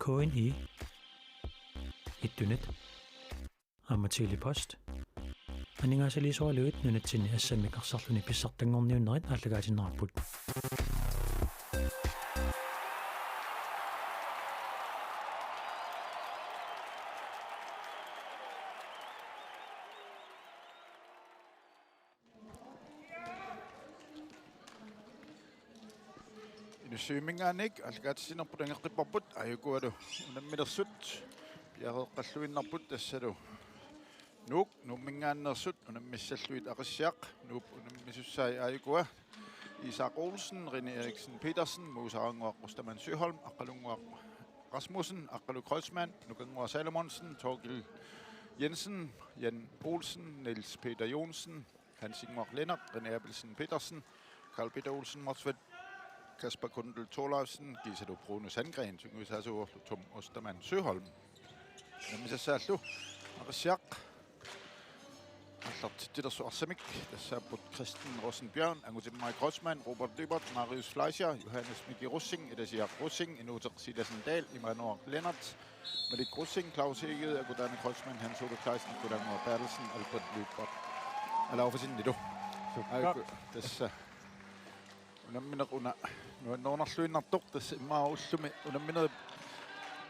KNR Ittunet Ammatili post Aningaasali soaluit nunatsinni Assammik arsarluni pissartangorniunnerit ааллагаатиннарпут Inussuimingaannik algaatissinerput angeqqipparput ajukualu unammilersut piareqqalluinnarput tassalu nuuk nummingaannersut unammissalluit Aqissiaq nuup unammisussaai ajukua Isak Olsen, René Eriksen Petersen, Musaranguaq Rustaman Søholm, Aqalunguaq Rasmussen, Aqalu Kreuzmann, Nukanguaq Salomonsen, Torgil Jensen, Jan Olsen, Niels Peter Jonsen, Hans Ingvar Lennart, René Abelsen Petersen, Karl Peter Olsen Morsvedt, Kasper Kundel Thorlausen, Giselu Bruno Sandgren, Tyngusasu Tom Ostermann Søholm. Namisassallu Aqissiaq Allartittilersu Assammik, Tassaaput Kristen Rosenbjørn, Angutit Kreuzmann, Robert Lybert, Marius Fleischer, Johannes Miki Russing, Edasiaq Russing, Inuter Silasen Dahl, Immanuel Lennart, Malik Russing, Claus Heged, Agudane Kreuzmann, Hans Ole Kleisen, Gudangur Bertelsen, Albert Lybert. Alaufasin nidu. Tässä unammineruna nuornarluinnartoq tässä immaaullumi unamminerit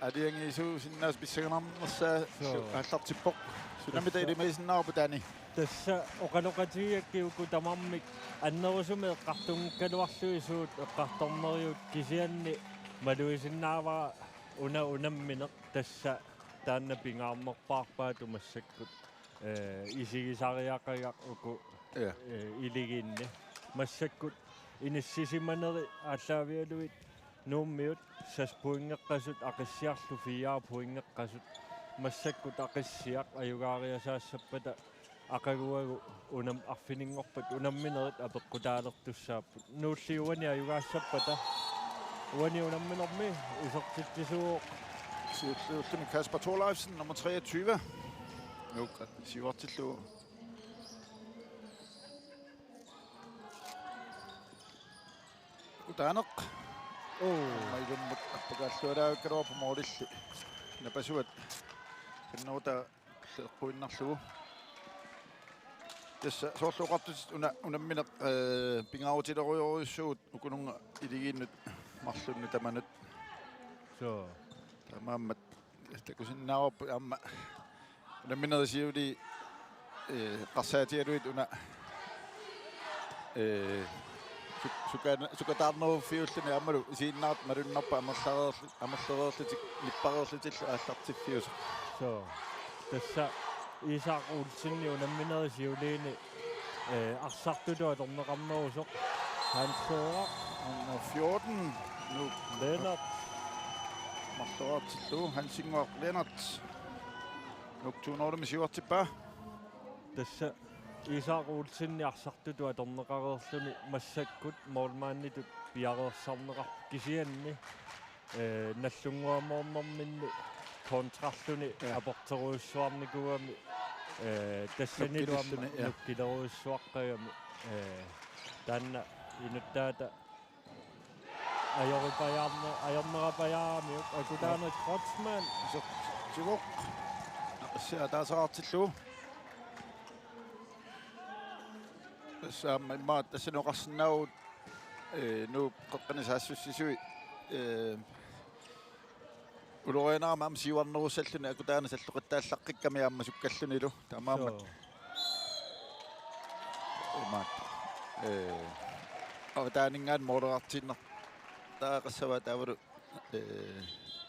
adiangiisu sinnaas pissaganarnersa аллартиппоq sunamita ilimaisinnaarputani tässä oqaloqatigiakkiuku tamarmik annerusumi eqqartungikkaluarluisuut eqqartorneriut kisianni maluisinnaavaa unammineq tässä taanna pingaarnerpaarpaat umassakkut isigisariaqagaq uku iliginni massakkut inississimaneri aalлааvialuit nuummiut saspuingeqqasut aqissiarlu 4 puingeqqasut massakkut Aqissiaq ajugaariasaassapata aqaguagu unam arfiningorpat unamminerit apeqqutaalertussaapput nuulliuani ajugaassapata uani unamminermi usertittisuuq Suullumi Kasper Thorlausen, nummer 23. Nu sivartillu Utaneq mailummut appakaallualaakkaruarpu moodilli napasuat kannuuta leqquinnarlugu tässä soorluqartut unammineq pingaavutileruyoruissuut ukununga iligiinnut marlunnu tamanut so tamaammat takusinnaarpu amma unamminerisiuli qarsaatialuit una sukataarneru fiulluni ammalu siinnaart malunnarpa amerlereerlutik lippareerlutillu aallartiffius so tässä Isak Olsen unamminerisiuliini arsartulualerneqarnerusoq Hans Thora nummer 14 nu Lennart marlereertillu Hans Ingvar Lennart nuktuunorlumi siuartippa tässä Isak Olsen arsartulualerneqareerluni massakkut moormaannitut piareersarneqar kisianni nallunguamornerminni kontralluni aporteruussuarnikuami tassaniluammi nukkileruussuaqqagami taanna inuttaata ajornerapajaamiuk Agudane Kreuzmann sivoq Aqissiaq taasaartillu tässä maat tässä noqarsinnaut nu qaqqanisaassissisui ulorianaarmaam siuarnerussalluni Agudane salluqittaallaqqikami aamma sukkallunilu tamaammat maat avtaaningaan moderartinner taaqassava taavalu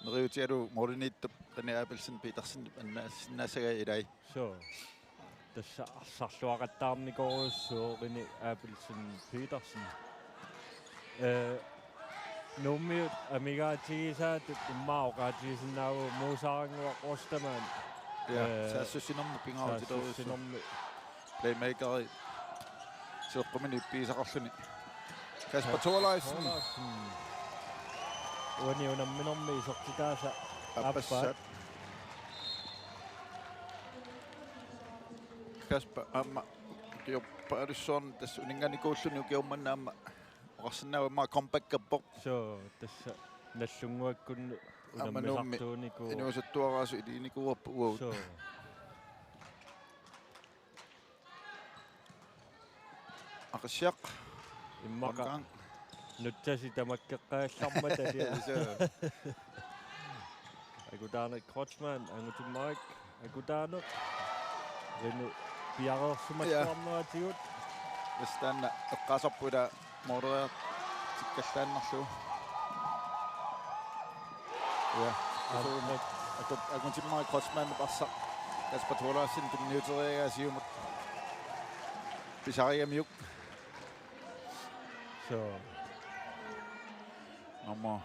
neriutialu moriniittup René Abelsen Petersen annaasinnaassaga ilai so tässä arsarluaqattaarnikoruussuo René Abelsen Petersen nummiut amigaatigisaatut immaoqaatigisinnaavuu Musaranguaq Rustaman saassussinermu pingaavutileruussuormi playmakeri seeqqumini ippiisaqarluni Kasper Thorlausen uani unamminermi isortitaasa appassat Kasper amma kioppaadussuorn tässä uninganikuulluni ukiummannaamma oqarsinnaava comeback-appoq so tässä nallunguakkunnu unammisartuuniku inuusuttuaraasu iliinikuuarpu uavut so Aqissiaq immaqa nutsasi tamakkeqqaallarma tali agutaarnek Krotsman angutimmaik agutaarnek rinu piareersumassuarneratigut Istanna eqqaasarpuila modereer tikkallaannarlu ja aguntimmaa Krotsman parsa Kasper Thorlarsson timniuteriagaasiumut pisariamiuk so nummer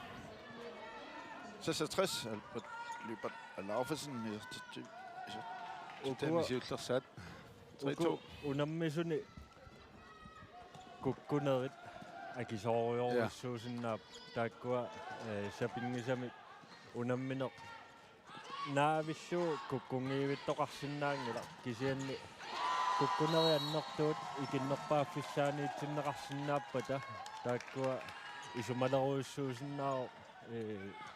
66 Albert Lybert Laufersen sat 3-2 unammisuni kukkunerit akisoriorussuusinnaap taakkua sapingisami unammineq naavissu kukkungiivittoqarsinnaangila kisianni kukkuneriannertuut ikinnerpaaffissaaniitsinneqarsinnaappata taakkua isumaleruissuusinnaao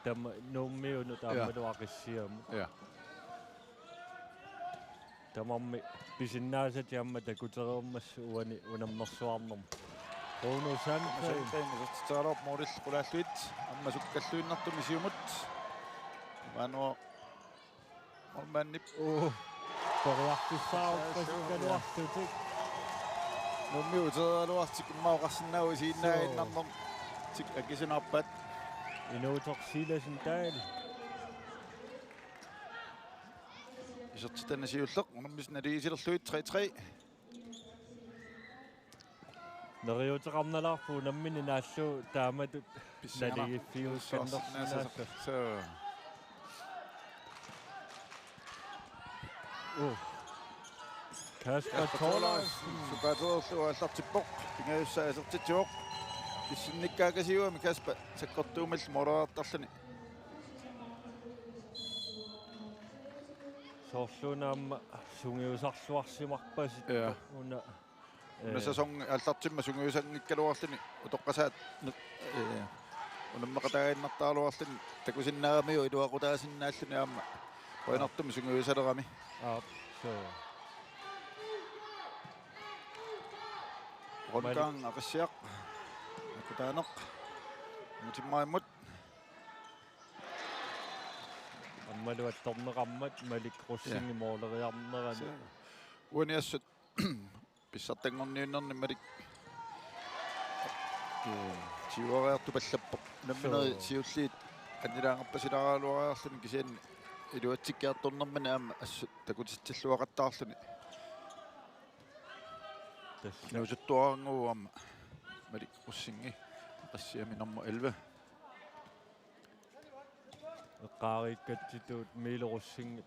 tamma nuummiunu taammalu aqissiamu ja tamarmi pisinnaasati amma takuteriummassu uani unammersuarnerm Bruno Sandgren Startup Morris Kalaallit amma sukkalluinnartum isiumut Vanua Olmannip poriartissaaruppasikkaluartutik nummiuterialuartik immaoqarsinnau isiinnaainnarnerm tik akisunarpat inuutorsiilasin taali isertitanasiulleq unammisnaliisilerluit 3-3 neriuteqarnalarpu nammini naallu taamatut naligiffiuskannersinnaassa Kasper Thorlarsson supatererlu аллартиппоq pingajussa asertitsuoq pissinnikkaakasiuami Kasper sakkortuumal modereertarluni soorluunaamma sungiusarluarsimarpasit una Nasasong allartimma sungiusangikkaluarluni utoqqasaat unammeqatagainnertaaluarluni takusinnaagamiu iluaqutaasinnaalluni aamma qoinartum sungiusalerami so Rongang Aqissiaq akutaaneq mutimmaimut аммалуатторнеқармат малик руссинги моолериарнерани униассут писсартангорниуннерни малик тиуариарту паллаппоқ намминери сиуллиит каннилаангаппасилараалуариарлуни кисианни илуатсиккиарторнермани аама ассут такутитсиллуақаттаарлуни нуусуттуарангуама малик руссинги qassiami nummer 11 эққаариккатситуут милеруссинги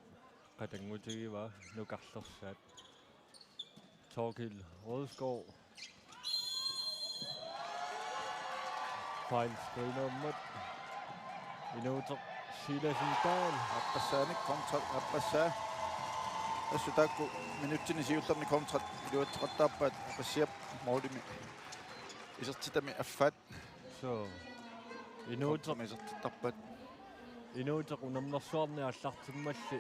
қатангутигива нукарлерсаат Torkil Rødskov fejlskrinommet inuuter Silasen Dahl Aqissiaq kontra Aqissiaq asutaakku minuuttini siullerni kontra iluatteqartaappaat Aqissiaq moolimi isertitami affat so inuuter isertittarpat inuuter unamnersuarni allartimmalli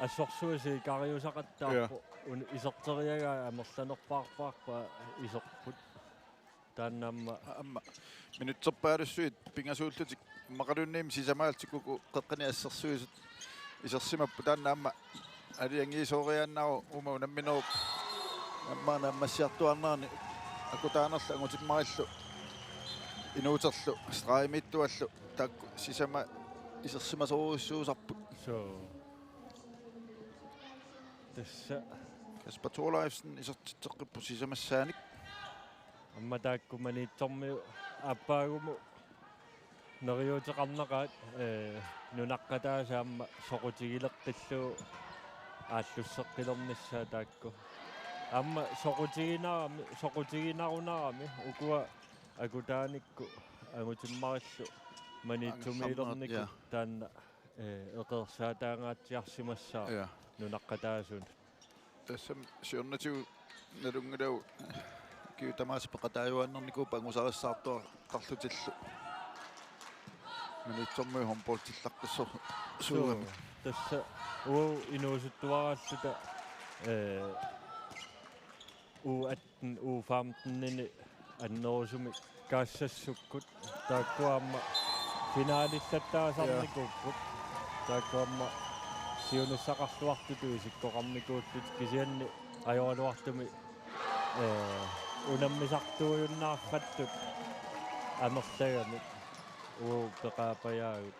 ассорсуаси кариусақаттаарпу исертериага амерланерпаарпаарпа исерпут тааннаамма амма минутсерпаалуссуит пингасууллутик мақалунниим сисамаалтикку қеққани ассерсуисут исерсимаппу тааннаамма алиангиисоориааннару ума унамминеруп аммаана аммассиартуарнаарни акутаанерла ангутиммариллу инуутерлу страимиттуаллу таакку сисама исерсимасоориуссуусарпут so tässä Kasper Thorlarsson isertitteqqippu sisamassaanik amma taakkumani tormiu appaagumu neriuteqarneqaat nunaqqataasaamma soqutigileqqilluu aallusseqqilernissaa taakku amma soqutiginarunarami ukua akutaanikku angutimmarillu manitsumiilernikku taanna eqersaataangaatiarsimassaa nunaqqataasun tässä siornatiu nalungalau kiutamaaspeqataayuannerniku pangusarissartua qarlutillu manitsormui homboltillaqqussor suugami tassa inuusuttuaralluta atten famtennini annerusumi kaassassukut taakkuamma finaalillataasaarnikuupput taakkuamma siunussaqarluartutu isikkoqarnikuullut kisianni ajoaluartumi unammisartuujunnaarrattut amerlagami peqaapajaagut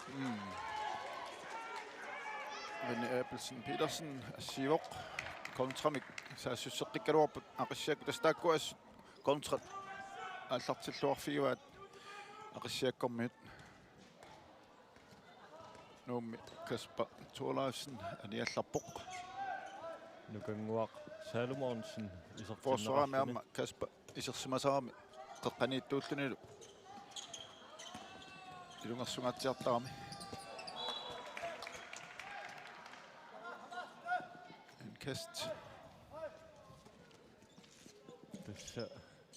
men Appelsen Petersen asivoq kontramik saassusseqqikkaluarput Aqissiaq tastaakkuas kontrat аллартиллуарфигуат Aqissiaqkormiut nuummi Kasper Thorlaifsen aniallarpoq nukanguaq Salomonsen forsvaramma Kasper isersimasarami qeqqaniittuullunilu ilungersungatsiartarami en kast tassa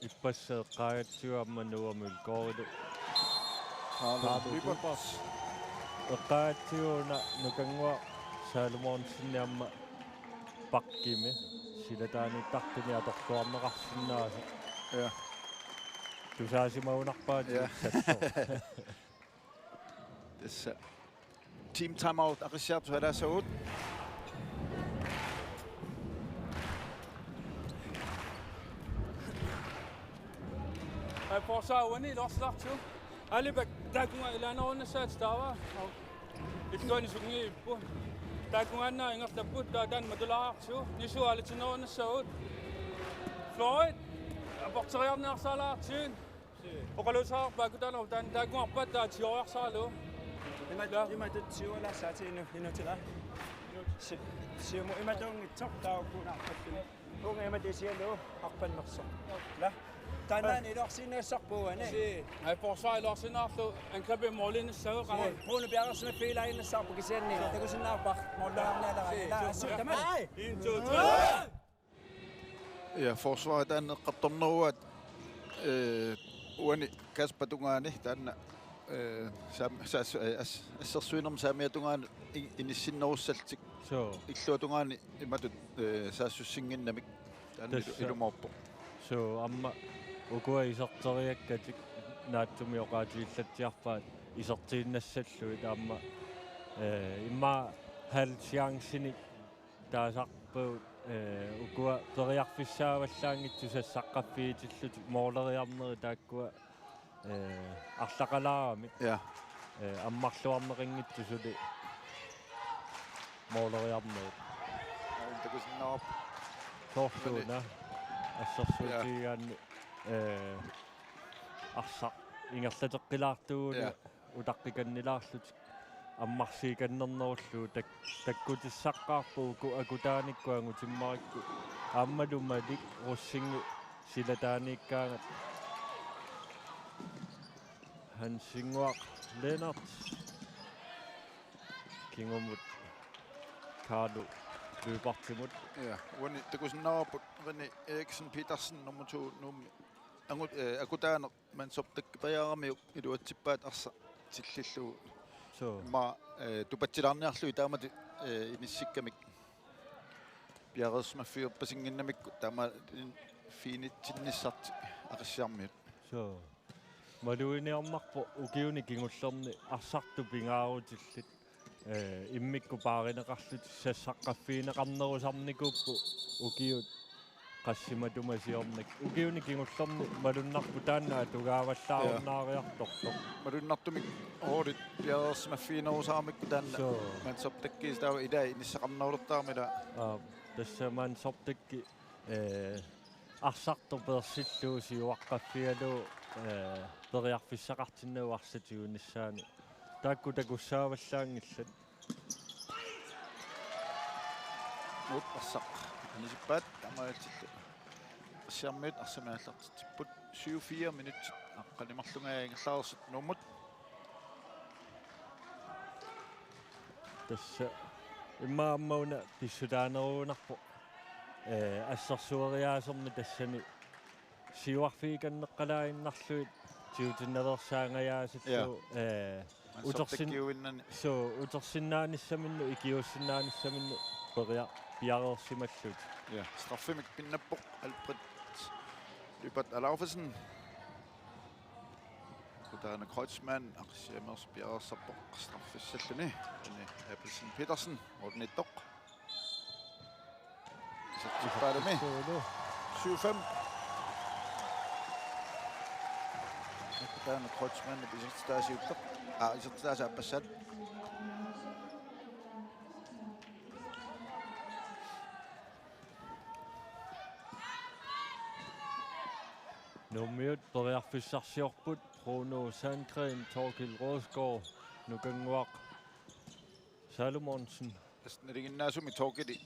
ipasseeqqaagatsuamma nuamul koorilu Libers eqqaagatsuuna nukanguaq Salomonsenniamma pakkimi silataaniittartuni atortuarneqarsinnaasa ja tusaasimaunarpaat tässä team timeout Aqissiaq tualasaut forsavuni lorslartu alibak takunga ilanorunassaat stava ittuani ippu takunganna ingertapput taatan matulaartu nisu alitinorunassaut Floyd aporteriarnearsalaartiin oqalusaarpaakutana tan takungarpat taatioriarsaalu imatutsuulassaatiinu inutila siumu imatungitsoq taukunarpattuni unga imatisialu arpannersoq la tannan ilorsinnassarpuani ai forsvarilorsinnaarlu angribe morlinissagu qara Bruno Bjerresna fiilainnassaarpu kisianni takusinnaarpar mollaarnaalarai la assuutama 1 2 3 ja forsvaret anneqqartorneruat uani kaspatungaani taanna assersuinerm saamiatungaani inissinnerussaltik illuatungaani imatut saassussinginnamik taanna ilumorpo so amma ukua isorteriakkatik naatsumi oqaatiillatsiarpaat isortiinnassalluit amma imma hal chanceni taasarpuut ukua periarfissaavallaangitsu sassaqaffiitillut mooleriarneri taakkua арлақалаарамик ja аммарлуарнеқингитсу сули моолериарнери takusinnaarp соорсууна ассерсуутигаанни арса ингерлатеққилаартууна утаққиканнилаарлут аммарсииканнернеруллуу таккутиссаққарпууку акутааниккуангутиммарикку ааммалумалик руссингу силатааниккаангат Hansingwaq Lennart Kingomut Carlo løbertimut ja uani takusinnaarput René Eriksen Petersen nummer 2 nummi angut akutaaner man soptakkipajaaramiuk iluatsippaat arsa tillillu so ma tupattilarniarlu taamati inissikkamik Bjerresmaffiuppasinginnamikku taama fiinittinnissart Aqissiarmiut so малуиниармарпо укиуни кингуллерни арсарту пингаарутилlit иммикку пааринеқарлут сассаққаффиинеқарнерусарникууппу укиут qassimatumasiornik укиуни кингуллерни малуннарпу таанаа тугааваллаарнаариарторло малуннартумик оорит Bjerresmaffiinerusaaramikku taanna man soptakkiis taawa ilaa inissaqarnerullertaarmila тассамаан сортакки арсарторперсиллууси уаққаффиалуу periarfissaqartinnau arsatigunnissaani taakku takussaavallaangillat nut arsaq anisippaat tamaatillu assiarmiut arsamaallartipput 7-4 minut aqqalimarlungaangerlaarsut nummut tassa immaammauna tissutaaneruunarpo ассерсуариаасерми тассани сиуарфииканнеққалаиннарлуит тиутиннерсаангаяасиллу Utorsikkiuinnani. So utorsinnaannissaminnu ikiussinnaannissaminnu piareersimallut. Ja, straffemik pinnappoq Alfred Lybat Alaufersen. Kutaana Kreutzmann Aqissiaqmers piareersarpoq straffissalluni. Appelsen Petersen ornittoq. Sattipaarami 7-5. Kutaana Kreutzmann bisertaasiuttoq. Isertaasa appassat. Nummiut poriarfissarsiorput Bruno Sandgren, Torkild Rosgaard, Nukanguaq, Salomonsen. Næstineriginnaasumi Torkili.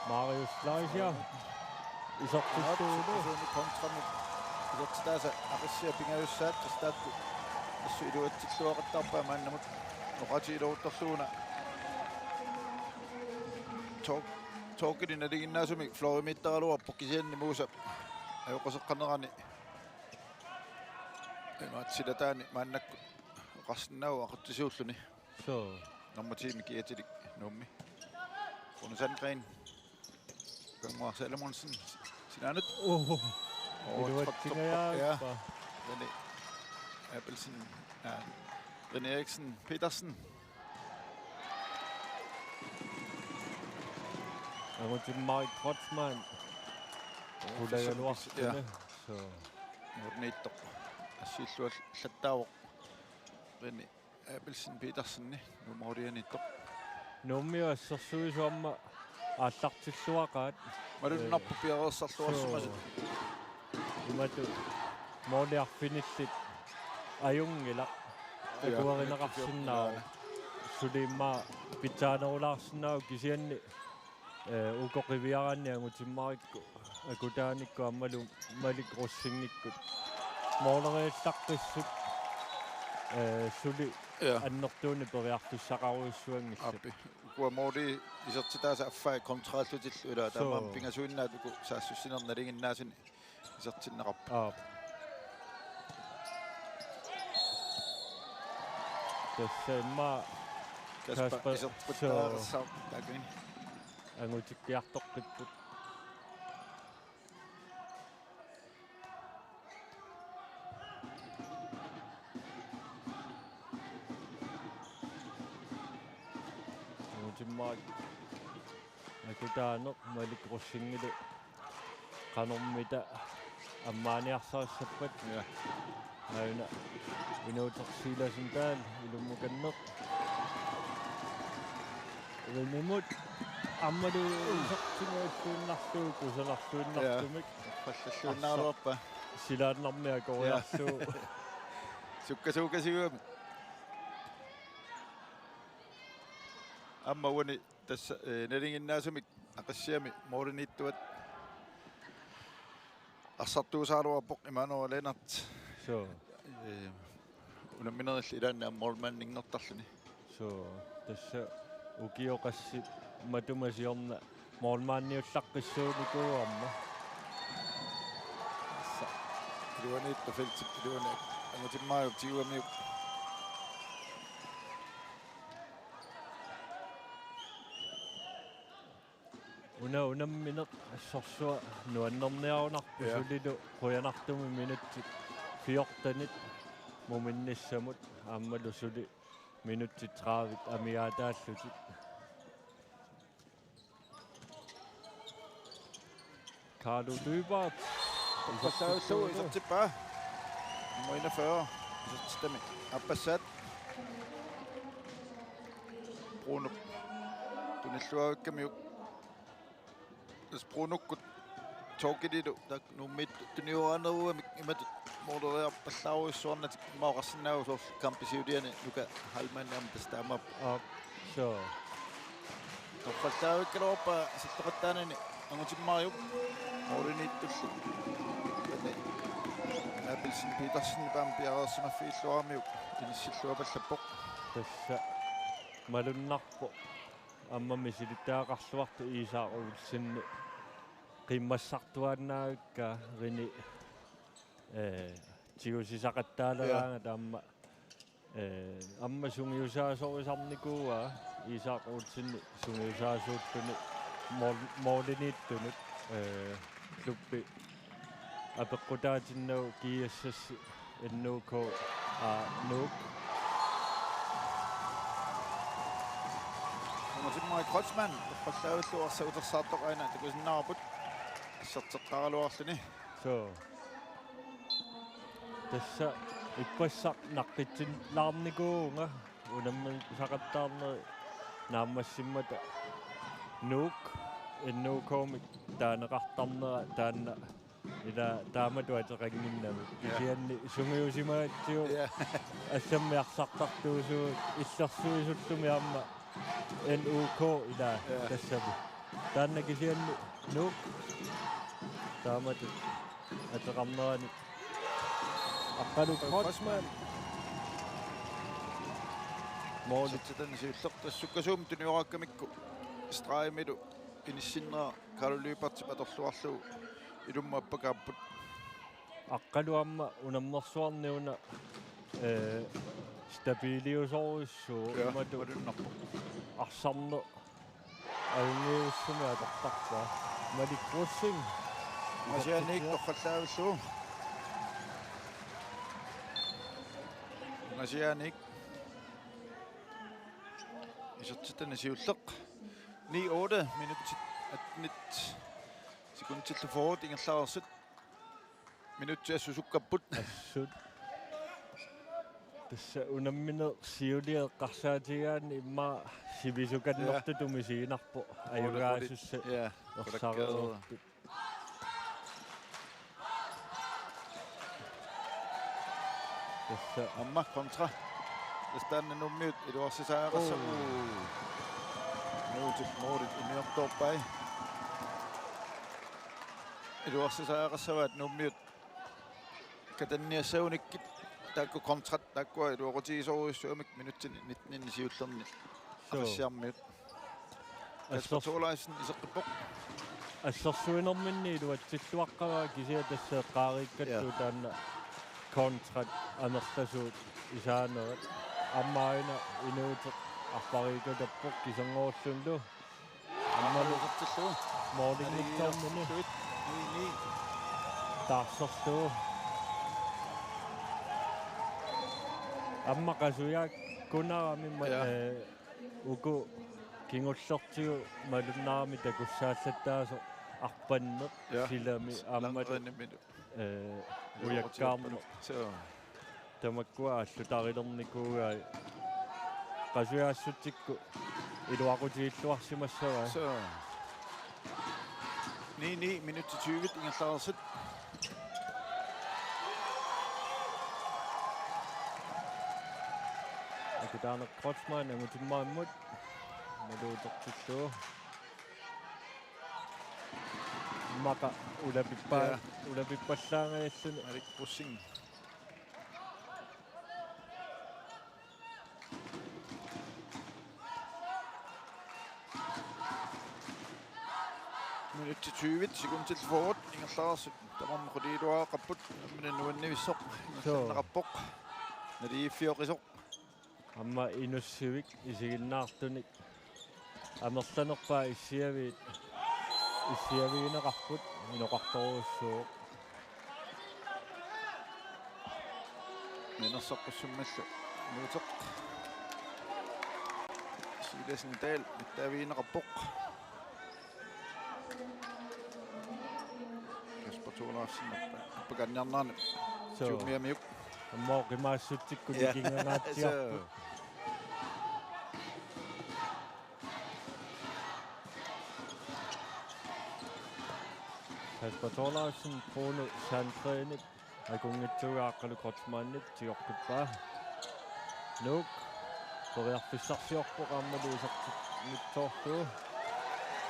Marius Leisia. Isortissuunu. Kontrami. Isertaasa Aqissiaq pingaussaat tastaattu. Assuiluatsitluaqattarpaa maannamut noqatiiluuttorluuna. Torkili naliginnaasumi Florimittaraluarpoq kisianni muusa ajoqaseqqanerani. Maatsilatani maannakku qarsnau aqattisuulluni. So. Normatiimi kiatilik nummi. Bruno Sandgren. Kangmar Salomonsen. Sinaanut. Iluatsingajaappa. René Appelsen. René Eriksen Petersen. Mark Kreutzmann. Hudajaluartune. So. Ornittoq. Assillual lattaavoq. René Appelsen Petersen numorianittoq. Nummi assarsuisuamma aallartilluaqaat. Malunarpu piareersarluarsumasut. Imatu mooliarfinillit ajungila akuarineqarsinnaa suliimmaa pitaanerulaarsinnaa kisianni ukoqiviaranni angutimmarikku akutaanikku ammalu malikrussingnikkut mooleriillaqqissut suli annertuuni periartussaqaruissuangillat appi kuamori isertitaasa affaa kontraallutillu ila taamam pingasuinnaat uku saassussinernalinginnaasuni isertinneqarpa tässä imma Kasper isertqutaarersau taakini angutikkiartoqqipput angutimmaak akutaaneq malikrussingili qanormita ammaaniarsaassappat aina inuutersiilasin taal ilummukanneq ilumumut ammalu sortingaassuunnartuu kusalartuunnartumik fallalluunnaaruarpa silaannermia koriarsuu sukkasuukasiguami amma wani tässä nalinginnaasumik Aqissiami mooriniittuat arsartuusaaluarpoq Immanuel Lennart so unammineralli ilaanni ammormanningertarluni so tässä ukioqassi matumasiorna moormaanniullaqqissuunikuuamma iluaniittu feltip iluani angutimmaayup tiuamiup unammineq assorsua nuannerniarunarpu sulilu quyanartumi minutti fiortanit muminnissamut aammalu suli minutti 30 amiaataallutit Carlo Lybart Passau isertipaa 41 isertitami appassat Bruno tunilluavikkamiuk Brunokkut Torkililu tak nummit tuniuaneruamik imatut mooderiarpallaaruissuarnatik maoqarsinnaagusoor kampisiuliani luka halmanniam tastaamap so torqallaavikkaluarpa sittoqattaanani angutimmaariup mooriniittullu Appelsen Petersen pam piareersimaffiilluarmiuk inissilluapallappoq tässä malunnarpo ammami silittaaqarluartu iisaaruulsinni qimmassartuannaagka rini tigusisaqqattaalaanga taamma amma sungiusaasorisarnikuua Isaaqruutsinni sungiusaasuuttuni mooliniittunut kluppi apeqqutaatinnagu kiiassassi innuuko nuuk Simma Krotsman, fallavulluarsagutersaartoq aina takusinnaarput assarteqqaraluarluni. So tässä ippassaq naqqitsin laarnikuunga unamman saqattaarneri naammassimmata nuuk innuukoomik taaneqartarnera taanna ila taamatu ateqanginnami kisianni sungiusimaatsiu assammiarsartartuusuut illersuisuttumi amma NUK ila tassabi taanna kisianni nuuk taamatu ateqarnerani Aqqalu Krotsman Målittan siullertassukasuum tunioraqkamikku straimilu inissinera Kalaallipartipatorluarlu ilumma appakaapput Aqqalu amma unammersuarniuna stabiliusorussuu imatu arsarne alungiussumi atortarpaa malikrussing Assammik torqallaavullu Assammik isartitana siulleq 9-8 minutit atnit sekuntillu forward ingerlaarsut minuttiassusukkaput assut tässä unammine siuliaqarsaatigaanni imma sivisukannertu tumisiinarpu ajugaasusса orsareertut tässä amma kontra Tästä nummiut iluarsisaagarsa nuutik moorit imiortorpai iluarsisaagarsavat nummiut katanniassaunikki taakku kontrat taakkua iluorutiisoruissuamik minuttin nitninni siullerni aqassiarmiut assortuulaisen iseqqippoq assarsuinerminni iluatsilluaqqaraa kisia tässä qaarikkattu taanna kontrat anertasuut isaanerat ammaina inuuteq arpariikutappoq kisangoorlunlu ammalusertillu moorlingittaarmini ni taarserluu amma qasuyaak kunarami uku kingullertigu malunnaarmi takussaallattaaso arpanneq silami ammat ujakkaarmu tamakkua allutarilernikууgaa qasuyaassutikku iluaqutiilluarsimassava ni minutti 20 ingerlaarsut akutaarne Krotsman angutimmaamut maluutertilluu maka ulapippallaangayalluni alik pussing minutti 20 sekuntil forward ingerlaarsut tamamma quliiluaqapput amina nuannivissoq ingerlannerappoq naliiffioqisoq amma inussivik isiginnaartunik amerlanerpaa issiaviineqarput inoqartoruussuuq minersoqqussumallu nuuteq silasnitaal mittaaviineqarpoq Pagannarnaana juumiamiuk ammoo qimaassuttikku nikinganaatiarpu Haspatorlaarsin Krone Sandgrenik akungitsugaaqalu Krotsmannit tiortuppaa nuuk qoriarpissarsiorpoq ammaluusartik mitsoorluu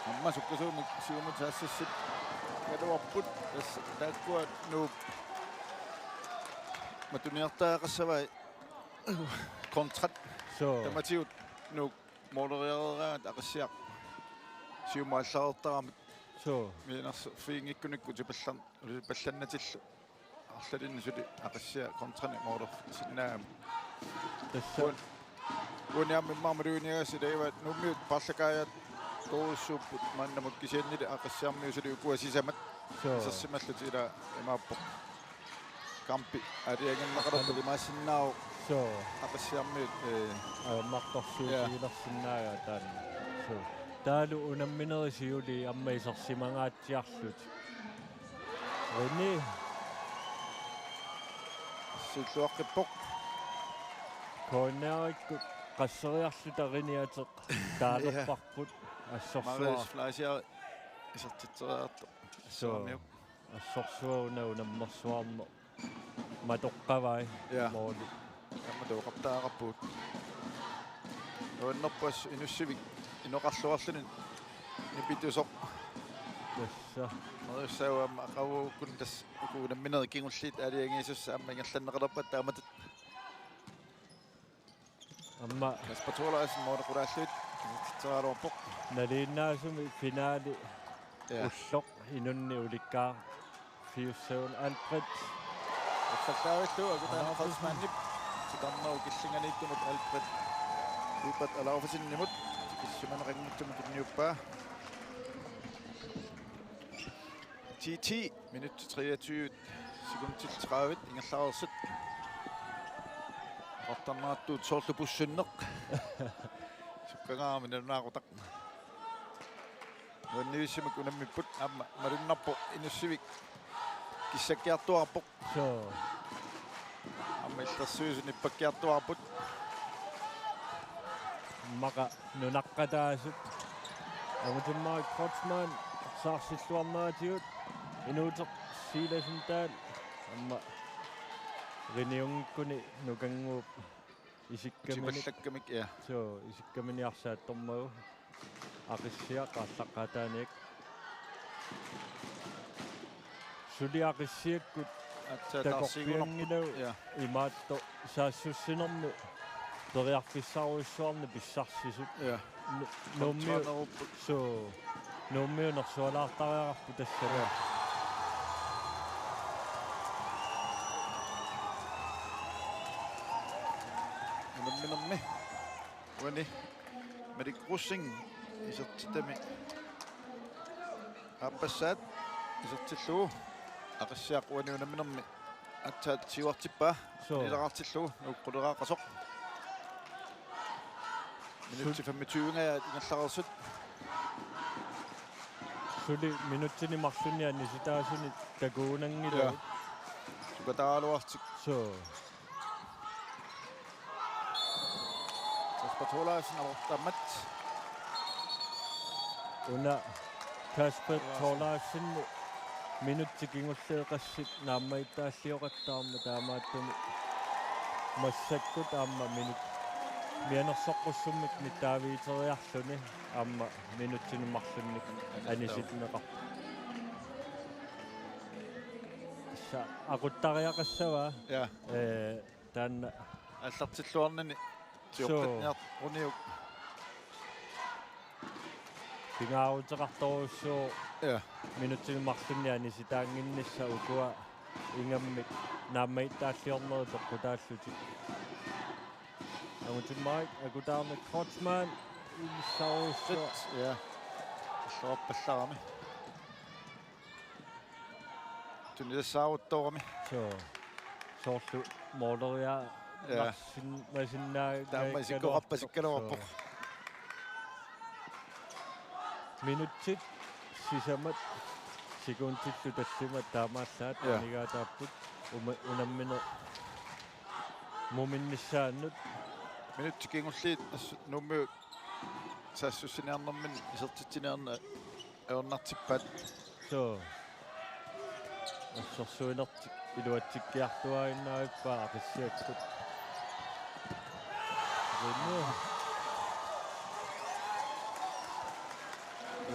amma sukkasuumik siumut saassassit kaluarput taakkua nuuk matuniartaaqassavai kontrat tamatiut nuuk mooleriareeraat Aqissiaq siumaallarertaramik so miinersu fiingikkunikku tipallarn pallannatillu арлалин сули Aqissiaq контрани мордер синнаам тасса униамми мамруниасилаива нуммиут парлакаят тоуссууппут мааннамут кисианнили Aqissiarmiusuli укуасисамат сассималлут ила имааппо кампи ариагиннақарпали маасиннаау Aqissiarmiut мартарсуутигилерсиннаага таан таалу унамминерисиули аммаисарсимангаатсиарлут рини силлуаққиппоқ KNR qasseriarluta riniateq taalerparput Marius Fleischer isartitsererto assaamiuk assorsuuna unammersuarmo matoqqavai mooli амматоқартаагаппут нуаннерпас инуссивик иноқарлуарлунин нипитусоқ тасса Mariussaawamma aqavuukkun tas ukuunammineri kingulliit aliangiisussa amma ingerlanneqalerpat taamatut amma Kaspatolaas moorqulaalluut titseraaluarpoq naliinnaasumi finaali ulloq inunni ulikkaa fiussaun Alfred Faktaavillu akutaan Holzmannip sikarnau killinganiittumut Alfred upat alaufasinnimut kissumaneqanngittumut inniuppaa TT minut 23 sekund til 30 ingerlaarsut Rattarnaattuut soorlupussunneq sukkangaami narunaaqutaq nuannivissimik unammipput amma malunnarpo inussivik kissakkiartuarpoq amma illersuusunnippakkiartuarput maqa nunaqqataasut amutimmaak Krotsman saarsilluarnaatiut inuuteq siilasuntaal amma riniungikkuni nukanguup isikkamini ja isikkaminiarsaattormagu Aqissiaq qaallaqataaniak suli Aqissiakkut takorpiangilau imaatto saassussinermi teriarfissaruissuarni pissarсисут nummiu nersualaartariararpu tassala nummi wani Merik Russing isertitami appassaat isertilluu Aqissiaq wani unamminermi atsaat siuartippa nilaqartillu nuuqquleraaqasoq minutti 25 ingerlarersut suli minuttini marlunnianni sitaasuni takuunangilu sukataaluartik Kasper avortammat una Kasper Thorlaarsinni minutti kingulleeqassik naammaitaalliorataarma taamaattumi massakkut aamma minut mianersoqqussummik nittaaviiteriarluni aamma minuttini marlunnik anisitneqar sa aquttariaqassava taanna аллартиллуарнани тиорпатниар униук пингаарутеқарторуссуу минуттини марлунниани ситаангиннисса укуа ингаммик нааммаиттааллиорнери тоққутааллутик амутиммаик акутаарна Krotsman илсауссу сооппалларами тунилассаавуттоорами соорлу моолериа масиннаа таамасиккоқарпасиккалуарпоқ минуттит сисамат секундтиллу таллима таамааллаат анигаатааппут унаммине моминнссааннут минутти кингуллиит нуммиу саассуссиниарнэрмин исертитсиниарна аернартиппаат ассорсуинертик илуатсиккиартуаиннаавиппаа Aqissiaqsut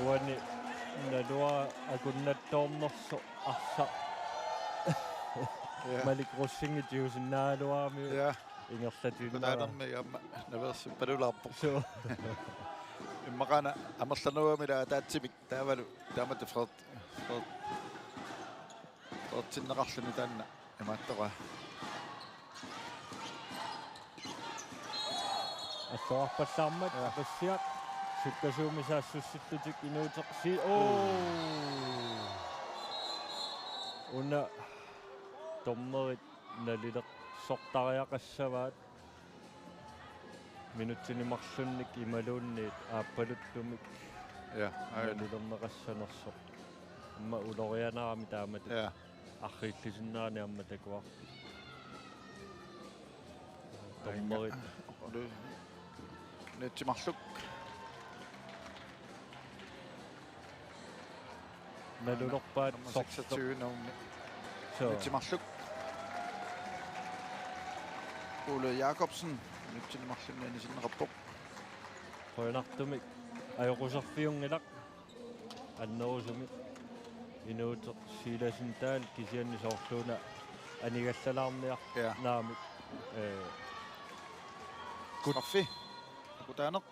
уани налуа акуннаттоорнерсо арса Merik Russing tiusиннаалуаами ингерлатуиннаа ямма наверси парулаарпо иммакана амерлануамила таатсимик таавалу таамат фрот тиннеқарлуни таанна Amattara. Assorpassammat Aqissiaq sukkasuumisaassuttik inuuteqsi una tommerit nalileq sortariaqassavaat minutsinimarlunnik imaluunniit aappaluttumik Ja, nalilerneqassanersoq amma ulorianaarami taamat ja. аррииллисиннаани амма такуарпи томмерит Nettimarluk. налулерпаат 26 наунни. so Nettimarluk. Ole Jacobsen. Nettimarlunni sinnerappoq. qoinartumik ajorusarfiungilaq аннерусумик инуутеq силасинтаал кисианни соорлуна анигаллалаарниар Ja. наамик Kuffi. Kutaneq.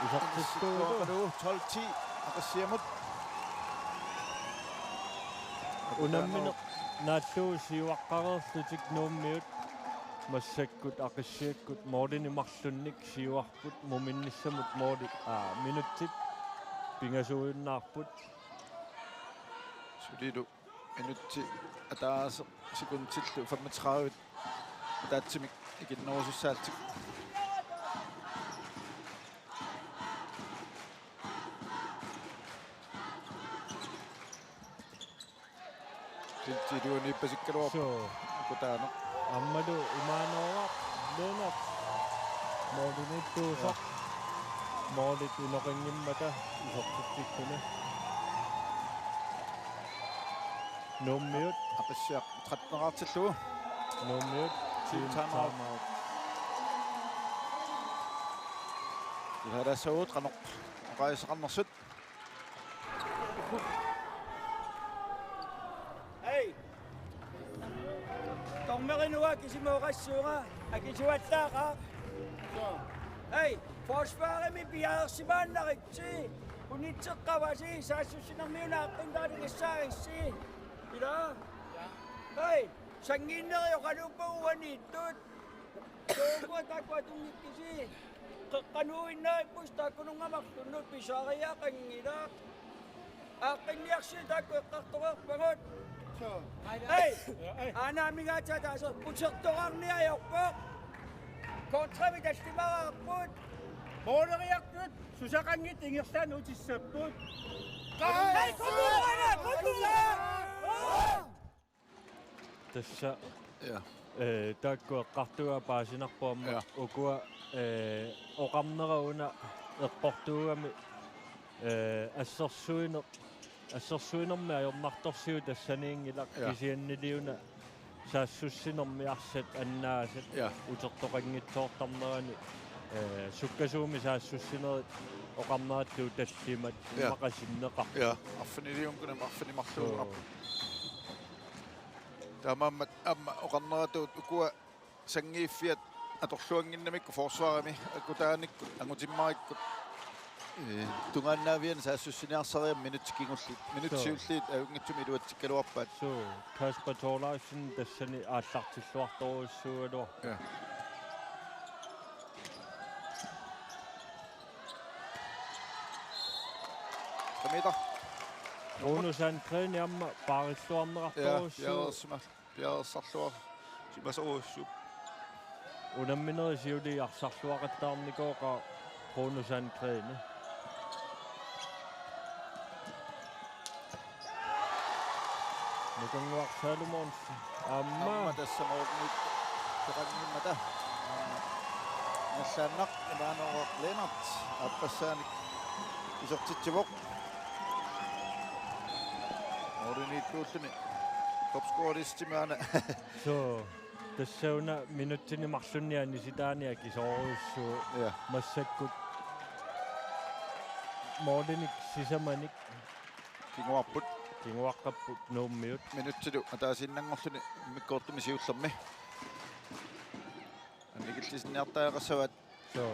исартиссууту 12-10. Aqissiamut. унамминеq нааллуу сиуаққареерлутик нууммиут массаккут ақиссиаккут моолинимарлунник сиуарпут муминниссамут моoli минутсит пингасуиннаарпут Solidu. Minutti. Ataas sekundtillu 35. Taatsimik ikinnorusussaaltik. Tiltiluuni pasikkaluarpu. so Kutaneq. аммалу имааноораа лeener моолинитtuusoq moolit unoqingimmata isорtuttikkuna нууммиут Aqissiaq 13-аарtillu. нууммиут Timeout. Iharasaut qanoq. Oqaisaqarnersut. Hey! Tormerinua kisimooqassuuqa akisuallaaqa. Hey! Forsvaremi piaarsimaannaritsi. Unitseqqavasi saassussinermiunaaqqintaanigassaarissi. Ila? Hey! Sangiinneriоqaluupauaniittut. Sookua takwatunnikkisi. Qeqqanuuinnaipпус taakkunungamarlunnut pisaariaaqangila. Aaqqinniarsi taakkueqqartoreerpagut. Hey! Anaamigaatataasa usertorarniajorpoq. Kontravitastimaraarput. Mooleriartut susaqangit ingerstaan utissapпут. Hey! Kontuana! тасса Ja. тааккуэққартуга паасинарпуамма Ja. укуа оқарнерауна эққортуугами ассерсуинерми ajornartorsiu тассаниингилақ Ja. кисианнилиуна саассуссинерми аннаасат Ja. утертоқангитсоортарнерани суккасууми саассуссинерит оқарнератлуу таллимат Ja. мақасиннеқар Ja. Affiniliumkunam affinimarluuqarpu. Tamammat amma oqarneratuut ukua sangiiffiat atorluanginnamikku forsvaarami akutaanikku angutimmarikku tungaannaavian saassussiniarsariam minutsiulliit ajungitsumi iluatsikkaluarpaat. so Kasper Thorlaisen тассани ааллартиллуарторуссуугалуар Ja. Meter. Runusan Kreniamma Ja, paarisuarnerartorussuu Bjergsarluar. Simasorussuu. unammineri siuli arsarluaqattaarnikooqa Runusan Kreni Nukanguaq Salomons Amma tässä moornit teqangimmata. Nassaannaq imaanoruq Lennart appassaanik isortitsivoq. Moorniittuulluni topscoreristimaana. so tassauna minutsinimarlunniani sitaania kisorussuu Ja. massakkut moorlinik sisamanik Kinguarput kinguaqqapput nuummiut minutsilu ataasinnangorluni mikkoortumi siullermi. Annikillisinniartaaqassavaat so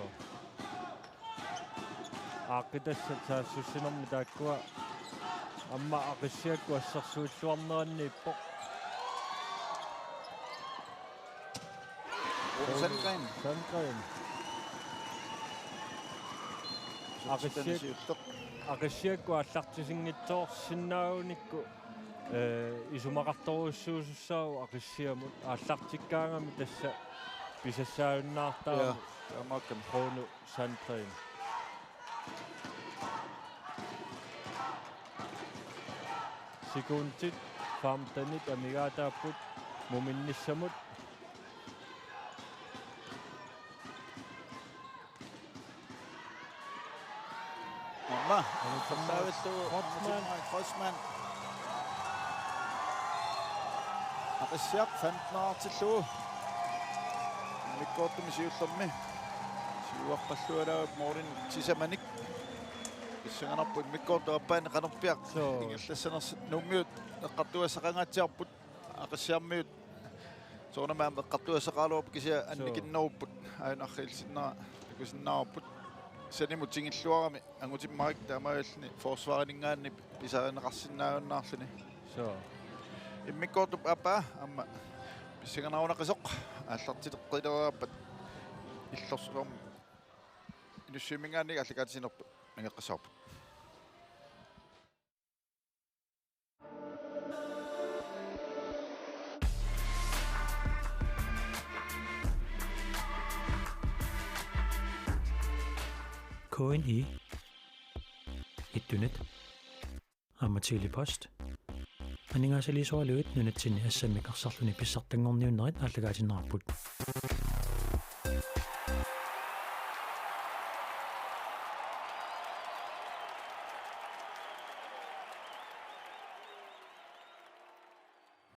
aaqqitassat saassussinermi taakkua amma Aqissiaqku assarsuulluarneranniippoq Sandgren. Sandgren. Aqissiaq аллартисингитсоор синнаагуникку исумақарторуссуусуссаау ақиссиамут ааллартиккаангами тасса писассаавиннаартаа амаккам хону Sandgren. Секундит фамтанит амигаатааппут муминниссамут Mamma, Crossman. Aqissiaq 15-арлуу. Mikkortum siullermi. Siuarpallualaut Morten Sisamanik. Issanganarput mikkortuappaani qanerpiaq. Ingerlassanersit nummiut eqqartuassaqangaatiarput aqissiarmiut. Soornamaam eqqartuassaqaaluup kisia annikinnerupput aunarrilsinnera akusinnaarput. Sanimut singilluarami angutimmarik taamaalni forsvarinningaanni pisaaneqarsinnaagunnaarluni. So. Immikkortup appa amma pissanganarunaqqisoq aallartiteqqileraappat иллорсуам инуссуимингаанник аллакаатисинерпут нагеққисаарпут. KNR ittunet ammatili post aningaasaliisualuit nunatsinni Assammik arsarluni pissartangorniunnerit aallagaatinnerarput